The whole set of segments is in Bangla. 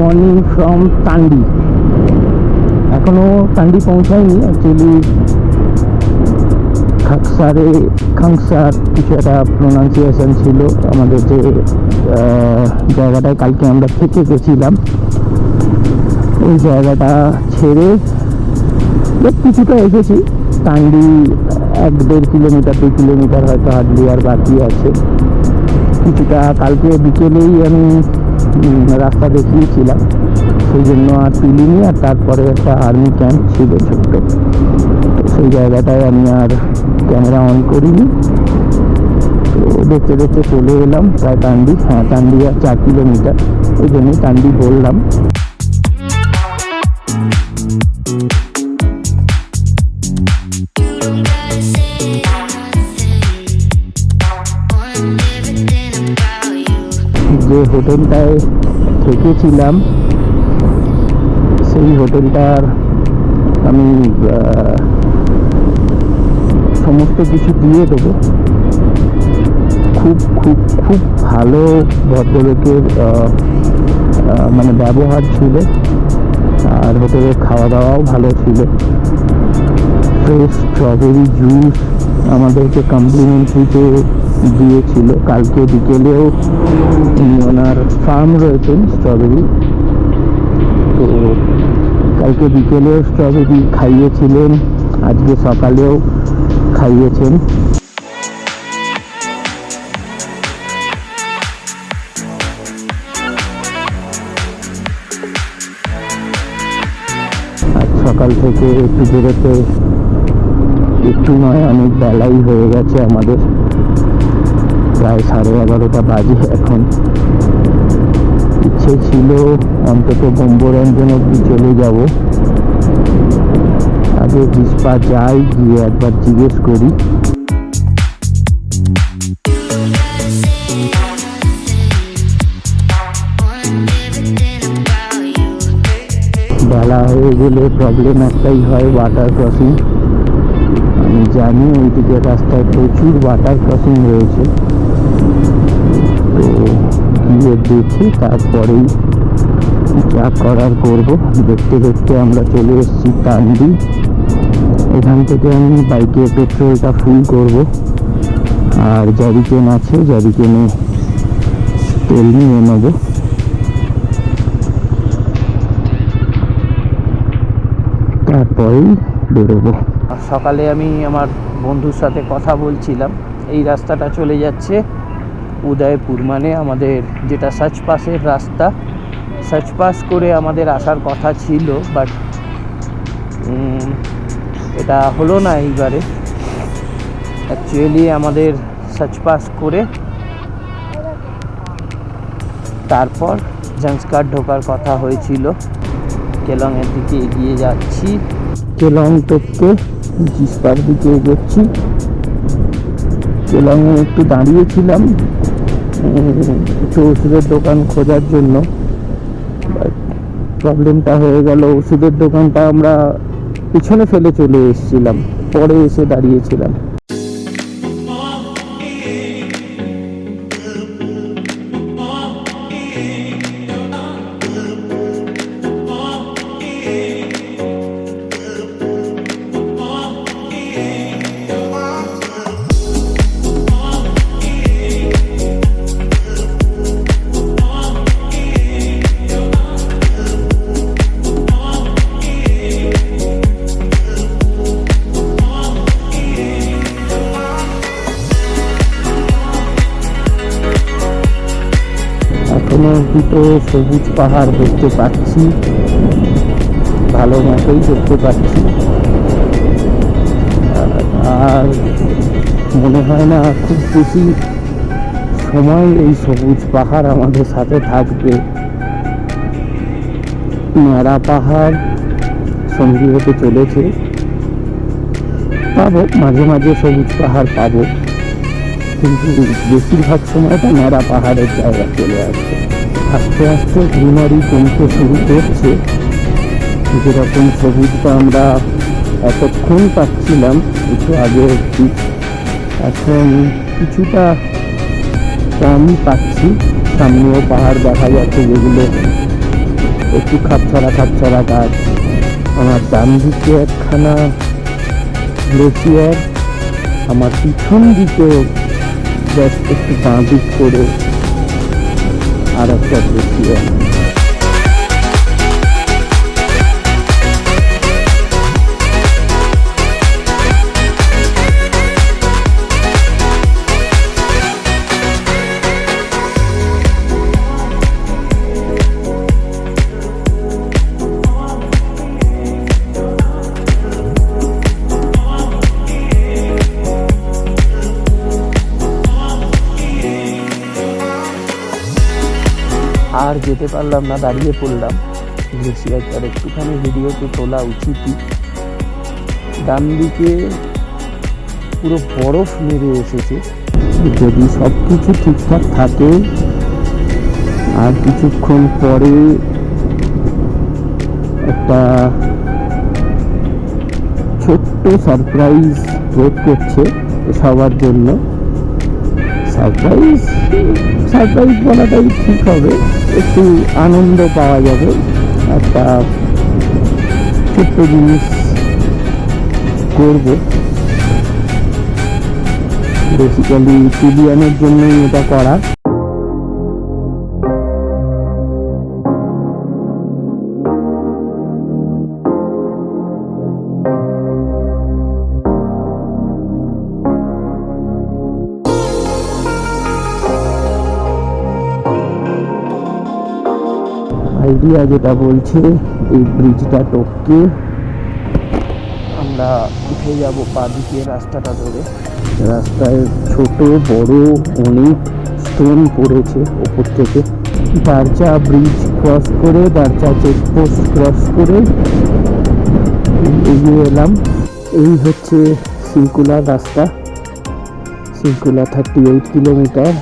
Morning from তান্ডি। এখনও তান্ডি পৌঁছায়নি, অ্যাকচুয়ালি খাংসার কিছু একটা প্রোনাউন্সিয়েশন ছিল আমাদের যে জায়গাটায় কালকে আমরা থেকে গেছিলাম, ওই জায়গাটা ছেড়ে কিছুটা এসেছি। তান্ডি 1-1.5 কিলোমিটার 2 কিলোমিটার হয়তো হার্ডলি আর বাকি আছে। কিছুটা কালকে বিকেলেই আমি রাস্তা দেখিয়েছিলাম, সেই জন্য আর তুলিনি। আর তারপরে একটা আর্মি ক্যাম্প ছিল ছোট্ট, তো সেই জায়গাটায় আমি আর ক্যামেরা অন করিনি। তো দেখতে দেখতে চলে এলাম প্রায় তান্ডি। তান্ডি আর 4 কিলোমিটার, ওই জন্যই তান্ডি বললাম। যে হোটেলটায় থেকেছিলাম সেই হোটেলটার আমি সমস্ত কিছু দিয়ে দেবো। খুব খুব খুব ভালো ভদ্রলোকের মানে ব্যবহার ছিল, আর হোটেলের খাওয়া দাওয়াও ভালো ছিল। ফ্রেশ স্ট্রবেরি জুস আমাদেরকে কমপ্লিমেন্টারিতে দিয়েছিল। কালকে বিকেলেও উনি ওনার ফার্ম রয়েছেন স্ট্রবেরি, তো কালকে বিকেলেও স্ট্রবেরি খাইয়েছিলেন, আজকে সকালেও খাইয়েছেন। আজ সকাল থেকে একটু বেরোতে একটু নয়, অনেক বেলাই হয়ে গেছে আমাদের, প্রায় 11:30 বাজে এখন। ইচ্ছে ছিল অন্তত ব্রহ্মরঞ্জন অব্দি চলে যাব, আগে জিসপা যাই, গিয়ে একবার জিজ্ঞেস করি। বেলা হয়ে গেলে প্রবলেম একটাই হয়, ওয়াটার ক্রসিং। আমি জানি ওইদিকে রাস্তায় প্রচুর ওয়াটার ক্রসিং রয়েছে, তো গিয়ে দেখি তারপরেই যা করার করব। দেখতে দেখতে আমরা চলে এসেছি তান্ডি। এখান থেকে আমি বাইকে পেট্রোলটা ফুল করব, আর জ্যারিকেন আছে, জ্যারিকেনে তেল নিয়ে নেব। তারপরেই বেরোবো। সকালে আমি আমার বন্ধুর সাথে কথা বলছিলাম, এই রাস্তাটা চলে যাচ্ছে উদয়পুর, মানে আমাদের যেটা সচপাসের রাস্তা। সচপাস করে আমাদের আসার কথা ছিল, বাট এটা হলো না এইবারে। অ্যাকচুয়ালি আমাদের সচপাস করে তারপর জংস্কার ঢোকার কথা হয়েছিল। কেলংয়ের দিকে এগিয়ে যাচ্ছি, কেলং থেকে জিসপার দিকে এগোচ্ছি। কেলংয়ে একটু দাঁড়িয়েছিলাম একটু ওষুধের দোকান খোঁজার জন্য, বাট প্রবলেমটা হয়ে গেল, ওষুধের দোকানটা আমরা পিছনে ফেলে চলে এসেছিলাম, পরে এসে দাঁড়িয়েছিলাম। তো সবুজ পাহাড় দেখতে পাচ্ছি, ভালো মতোই দেখতে পাচ্ছি, আর মনে হয় না খুব বেশি সময় এই সবুজ পাহাড় আমাদের সাথে থাকবে। ন্যাড়া পাহাড় সঙ্গী হতে চলেছে, পাবো মাঝে মাঝে সবুজ পাহাড় পাবো, কিন্তু বেশিরভাগ সময়টা ন্যাড়া পাহাড়ের জায়গা চলে আসছে। আস্তে আস্তে গ্রিনারি কমতে শুরু করছে, যেরকম সবুজটা আমরা এতক্ষণ পাচ্ছিলাম একটু আগে অবধি, এখন কিছুটা কমই পাচ্ছি। সামনেও পাহাড় দেখা যাচ্ছে, যেগুলো একটু খাপছাড়া গাছ। আমার ডান দিকে একখানা গ্লেসিয়ার, আমার পিছন দিকেও জাস্ট একটু বাঁ দিক করে আর একটা গ্লেসিয়ার। আর যেতে পারলাম না, দাঁড়িয়ে পড়লাম। গ্লেসিয়ারটার একটুখানি ভিডিও তো তোলা উচিতই। ডান দিকে পুরো বরফ নেমে এসেছে। যদি সব কিছু ঠিকঠাক থাকে আর কিছুক্ষণ পরে একটা ছোট্ট সারপ্রাইজ ওয়েট করছে সবার জন্য। সারপ্রাইজ বলাটাই ঠিক হবে, একটু আনন্দ পাওয়া যাবে। একটা ছোট্ট জিনিস করব, বেসিক্যালি চিলিয়ানের জন্যই এটা করা। আইডিয়া যেটা বলছে, এই ব্রিজটা টপকে আমরা উঠে যাব বাঁদিকে রাস্তাটা ধরে। রাস্তায় ছোট বড় অনেক স্টোন পড়েছে ওপর থেকে। দারচা ব্রিজ ক্রস করে, দারচা চেকপোস্ট ক্রস করে এগিয়ে এলাম। এই হচ্ছে সিরকুলার রাস্তা, সিরকুলার 38 কিলোমিটার।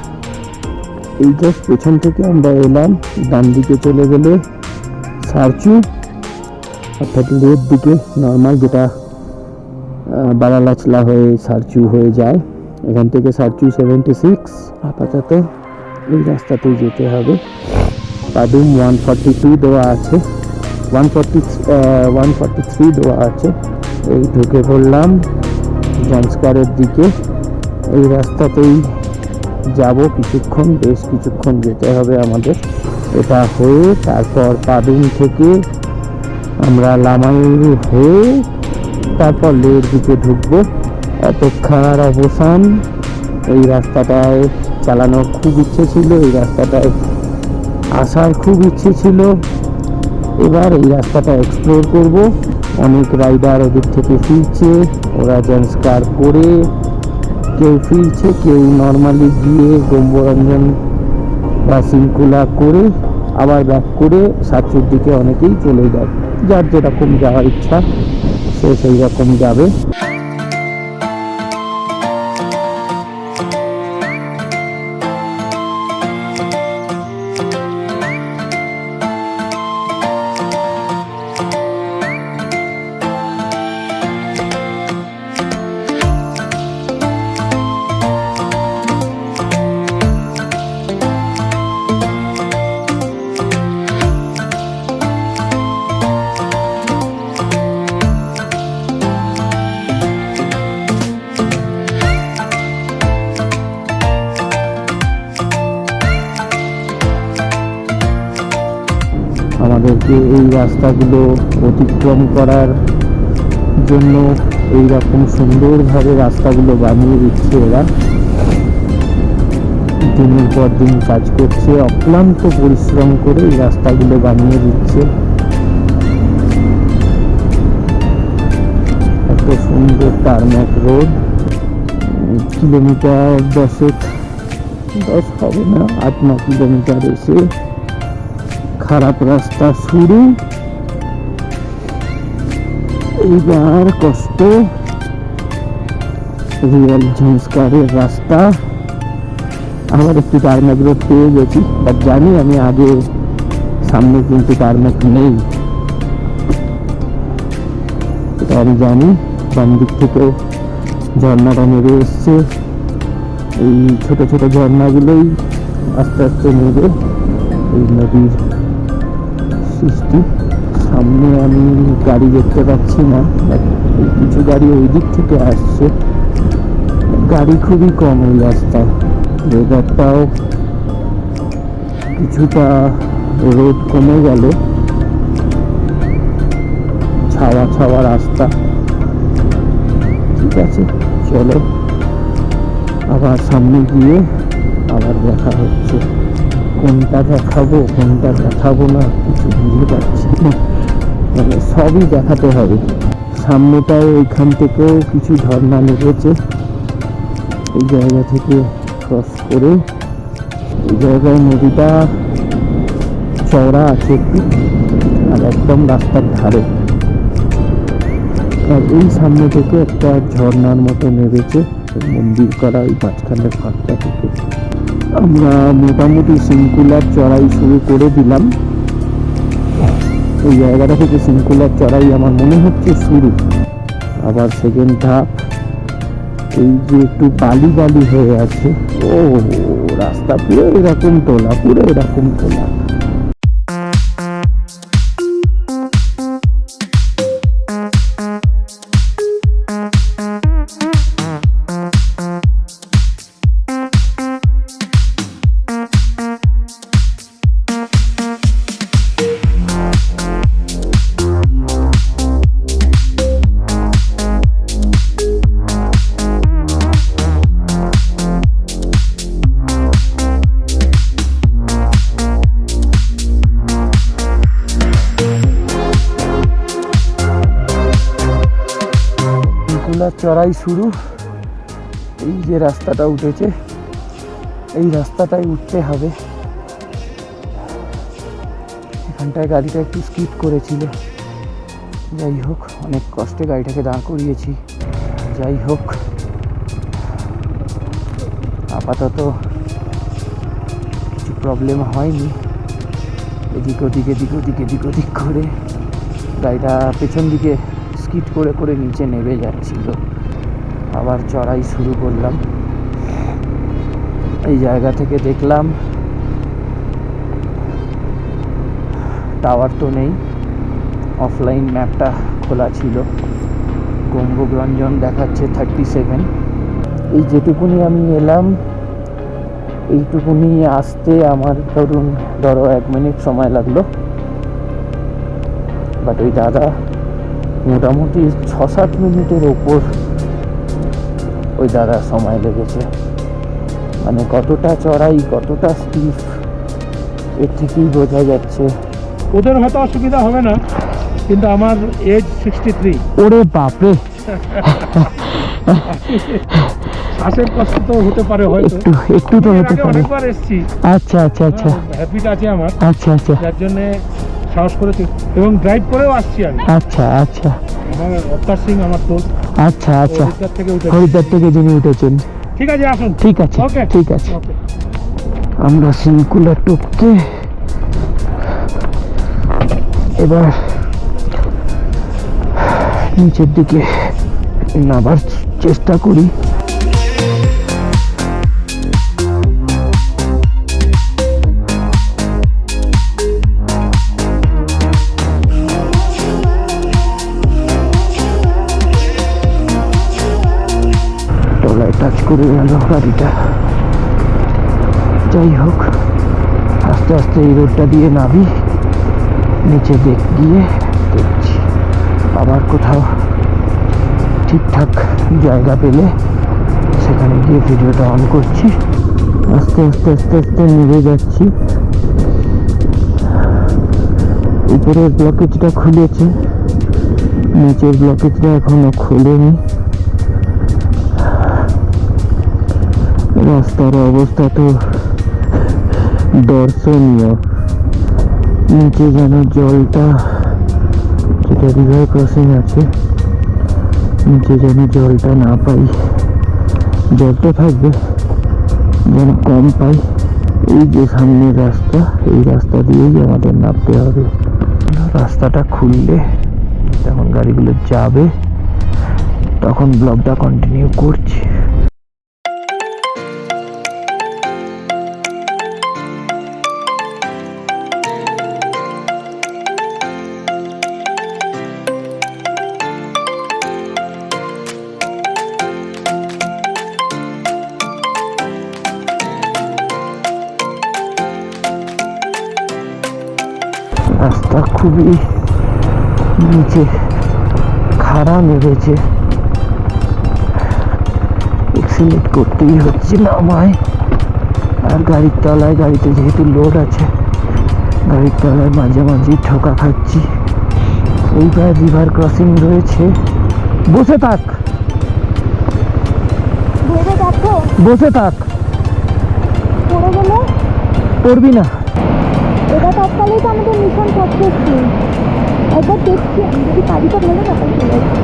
এই জাস্ট পেছন থেকে আমরা এলাম, ডান দিকে চলে গেলে সারচু, অর্থাৎ লেফট দিকে নর্মাল যেটা বারালাচলা হয়ে সারচু হয়ে যায়। এখান থেকে সারচু 76। আপাতত এই রাস্তাতেই যেতে হবে। পাদুম 142 দেওয়া আছে, 143 দেওয়া আছে। এই ঢুকে পড়লাম জান্সকারের দিকে। এই রাস্তাতেই যাব কিছুক্ষণ, বেশ কিছুক্ষণ যেতে হবে আমাদের। এটা হয়ে তারপর পাদুম থেকে আমরা লামায়ুরু হয়ে তারপর লের দিকে ঢুকবো। অপেক্ষার অবসান। এই রাস্তাটায় চালানোর খুব ইচ্ছে ছিল, এই রাস্তাটায় আসার খুব ইচ্ছে ছিল। এবার এই রাস্তাটা এক্সপ্লোর করব। অনেক রাইডার ওদিক থেকে ফিরছে, ওরা জান্সকার করে কেউ ফিরছে, কেউ নর্মালি গিয়ে গম্বরঞ্জন বা সিনকুলা করে আবার ব্যাক করে সাতচুর দিকে অনেকেই চলে যায়। যার যেরকম যাওয়ার ইচ্ছা সে সেই রকম যাবে। আমাদেরকে এই রাস্তাগুলো অতিক্রম করার জন্য এই রকম সুন্দরভাবে রাস্তাগুলো বানিয়ে দিচ্ছে এরা। দিনের পর দিন কাজ করছে, অক্লান্ত পরিশ্রম করে এই রাস্তাগুলো বানিয়ে দিচ্ছে। এত সুন্দর টারম্যাক রোড। কিলোমিটার 10 হবে না, 8-9 কিলোমিটার এসে খারাপ রাস্তা শুরু। এইবার কষ্ট, রিয়েল ঝাঁসকারের রাস্তা। আবার একটু টারম্যাক রোড পেয়ে গেছি, বাট জানি আমি আগে সামনে কিন্তু টারম্যাক নেই, এটা আমি জানি। বাম দিক থেকেও ঝর্ণাটা নেমে এসছে। এই ছোট ছোট ঝর্ণাগুলোই আস্তে আস্তে নেবে এই নদীর সৃষ্টি। সামনে আমি গাড়ি দেখতে পাচ্ছি না, কিছু গাড়ি ওই দিক থেকে আসছে। গাড়ি খুবই কম এই রাস্তায়। ওয়েদারটাও কিছুটা, রোদ কমে গেল, ছাওয়া ছাওয়া রাস্তা। ঠিক আছে, চলো আবার সামনে গিয়ে আবার দেখা হচ্ছে। কোনটা দেখাবো কোনটা দেখাবো না কিছু বুঝতে পারছি না, মানে সবই দেখাতে হবে। সামনেটায় ওইখান থেকেও কিছু ঝর্ণা নেমেছে, এই জায়গা থেকে ক্রস করে। এই জায়গায় নদীটা চওড়া আছে একটু, আর একদম রাস্তার ধারে। আর এই সামনে থেকে একটা ঝর্ণার মতো নেমেছে, মন্দির করা ওই মাঝখানের ফাঁকটা থেকে। আমরা মোটামুটি সিঙ্কুলার চড়াই শুরু করে দিলাম। এই জায়গাটা থেকে সিঙ্কুলার চড়াই আমার মনে হচ্ছে শুরু। আবার সেকেন্ড ধাপ, এই যে একটু বালি বালি হয়ে আছে, ও রাস্তা পুরো এরকম তোলা, পুরো এরকম তোলা। চড়াই শুরু। এই যে রাস্তাটা উঠেছে, এই রাস্তাটাই উঠতে হবে। এখানটায় গাড়িটা একটু স্কিপ করেছিল, যাই হোক অনেক কষ্টে গাড়িটাকে দাঁড় করিয়েছি। যাই হোক, আপাতত কিছু প্রবলেম হয়নি। এদিক ওদিক এদিক ওদিক এদিক ওদিক করে গাড়িটা পেছন দিকে স্কিড করে করে নিচে নেমে যাচ্ছিল। আবার চড়াই শুরু করলাম। এই জায়গা থেকে দেখলাম টাওয়ার তো নেই, অফলাইন ম্যাপটা খোলা ছিল, গম্বুকরঞ্জন দেখাচ্ছে 37। এই যেটুকুনি আমি এলাম, এইটুকুনি আসতে আমার ধরো 1 মিনিট সময় লাগলো। বাট ওই দাদা মোটামুটি 6-7 মিনিটের ওপর ওই দাদার সময় লেগেছে। মানে কতটা চড়াই, কতটা স্টিপ, এর থেকেই বোঝা যাচ্ছে। ওদের হয়তো অসুবিধা হবে না, কিন্তু আমার এজ 63। ওরে বাপরে, শ্বাসের কষ্ট তো হতে পারে, হয়তো একটু তো হতে পারে। অনেকবার এসেছি। আচ্ছা আচ্ছা আচ্ছা, হ্যাবিট আছে আমার। আচ্ছা আচ্ছা, যার জন্য সাহস করেছি এবং ড্রাইভ করেও আসছি আমি। আচ্ছা আচ্ছা, আমার অত্তার সিং আমার দোস্ত। আচ্ছা আচ্ছা, হরিদ্বার হরিদ্বার থেকে যিনি উঠেছেন। ঠিক আছে, আসুন। ঠিক আছে, ওকে, ঠিক আছে। আমরা সিঙ্কুলার টপকে এবার নিচের দিকে নামার চেষ্টা করি। তলায় টাচ করে গেল গাড়িটা। যাই হোক, আস্তে আস্তে এই রোডটা দিয়ে নামি, নিচে গিয়ে দেখছি আবার কোথাও ঠিকঠাক জায়গা পেলে সেখানে গিয়ে ভিডিওটা অন করছি। আস্তে আস্তে আস্তে আস্তে নেমে যাচ্ছি। উপরের ব্লকেজটা খুলেছে, নিচের ব্লকেজটা এখনো খোলেনি। রাস্তার অবস্থা তো দর্শনীয়। নিচে যেন জলটা, যেটা রিভার ক্রসিং আছে, নিচে যেন জলটা না পাই, জলটা থাকবে যেন কম পাই। এই যে সামনের রাস্তা, এই রাস্তা দিয়েই আমাদের নামতে হবে। রাস্তাটা খুললে যখন গাড়িগুলো যাবে তখন ব্লগটা কন্টিনিউ করছি। খুবই নিচে খাড়া নেমেছে, এক্সিলেট করতেই হচ্ছে না আমায়। আর গাড়ির তলায়, গাড়িতে যেহেতু লোড আছে, গাড়ির তলায় মাঝে মাঝেই ঠোকা খাচ্ছি। এইবার রিভার ক্রসিং রয়েছে। বসে থাক, ভেবে দেখো বসে থাক, পড়ে গেলে পড়বি না। এটা তৎকালেই তো আমাদের মিশন সাকসেসফুল। একবার দেখছি আমি যদি পারি তো ভালো, না পারি চলে আসবো।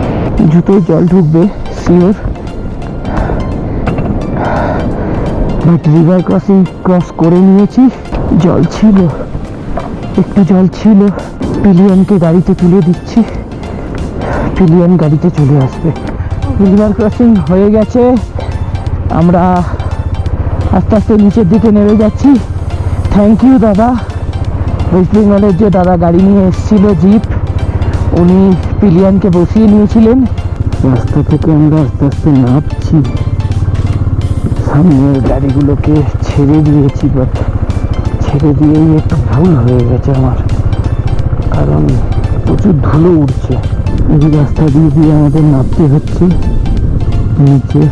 জুতোয় জল ঢুকবে sure, but river crossing cross করে নিয়েছি। জল ছিল, একটু জল ছিল। পিলিয়নকে গাড়িতে তুলে দিচ্ছি, পিলিয়ন গাড়িতে চলে আসবে। রিভার ক্রসিং হয়ে গেছে, আমরা আস্তে আস্তে নিচের দিকে নেমে যাচ্ছি। থ্যাংক ইউ দাদা, ওয়েস্ট বেঙ্গলের যে দাদা গাড়ি নিয়ে এসেছিল জিপ, উনি পিলিয়নকে বসিয়ে নিয়েছিলেন। রাস্তা থেকে আমরা আস্তে আস্তে নামছি, সামনের গাড়িগুলোকে ছেড়ে দিয়েছি, বাট ছেড়ে দিয়েই একটু ভুল হয়ে গেছে আমার, কারণ প্রচুর ধুলো উঠছে। এই রাস্তা দিয়ে দিয়ে আমাদের নামতে হচ্ছে নিচে।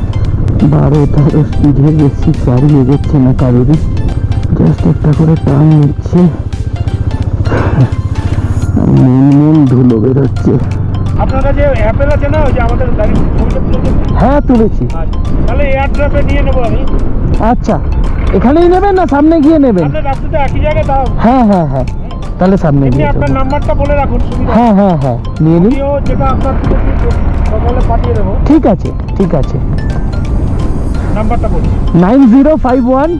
12-13 স্পিডের বেশি গাড়ি এগোচ্ছে না কারোরই, জাস্ট একটা করে টার্ন নিচ্ছে, মন ধুলো বেরোচ্ছে। আপনার কাছে অ্যাপেল আছে না, ওই যে আমাদের গাড়ি ছবিটা তুলেছেন? হ্যাঁ তুলেছি। আচ্ছা, তাহলে এয়ারড্রপে নিয়ে নেবো আমি। আচ্ছা, এখানেই নেবেন না সামনে গিয়ে নেবেন? আপনার রাস্তাতে একই জায়গায় দাও। হ্যাঁ হ্যাঁ হ্যাঁ, তাহলে সামনে এমনি গিয়ে আপনার দেবো। নাম্বারটা বলে রাখুন, সুবিধা। হ্যাঁ হ্যাঁ হ্যাঁ, নিয়ে নিন। আমিও যেটা আপনার সকালে পাঠিয়ে দেবো। ঠিক আছে ঠিক আছে। নাম্বারটা বলুন। 9051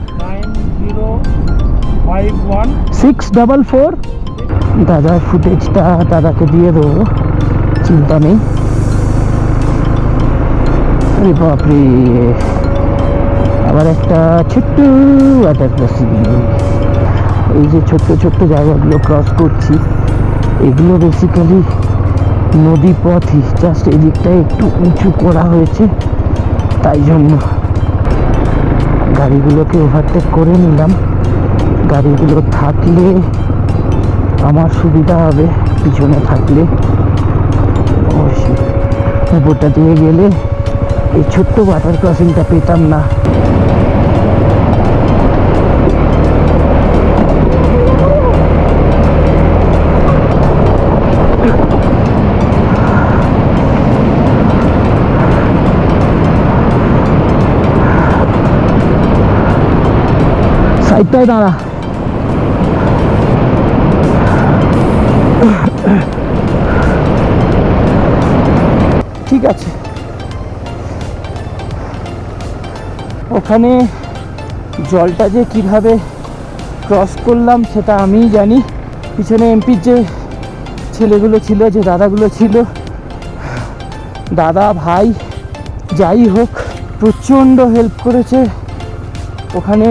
9051 644। দাদার ফুটেজটা দাদাকে দিয়ে দেবো, চিন্তা নেই। আরে বাপরে, আবার একটা ছোট্ট ওয়াটার ক্রসিং। এই যে ছোট্ট ছোট্ট জায়গাগুলো ক্রস করছি, এগুলো বেসিক্যালি নদী পথই, জাস্ট এই দিকটায় একটু উঁচু করা হয়েছে, তাই জন্য গাড়িগুলোকে ওভারটেক করে নিলাম। গাড়িগুলো থাকলে আমার সুবিধা হবে, পিছনে থাকলে অবশ্যই উপরটা দিয়ে গেলে এই ছোট্ট ওয়াটার ক্রসিংটা পেতাম না। সাইডটায় দাঁড়া। ঠিক আছে, ওখানে জলটা যে কিভাবে ক্রস করলাম সেটা আমিই জানি। পিছনে এমপির যে ছেলেগুলো ছিল, যে দাদাগুলো ছিল, দাদা ভাই যাই হোক, প্রচণ্ড হেল্প করেছে। ওখানে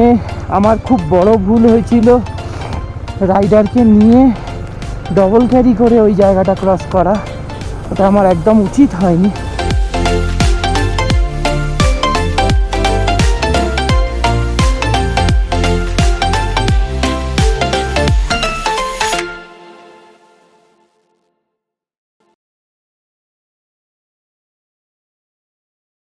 আমার খুব বড় ভুল হয়েছিল, রাইডারকে নিয়ে ডবল ক্যারি করে ওই জায়গাটা ক্রস করা, ওটা আমার একদম উচিত হয়নি।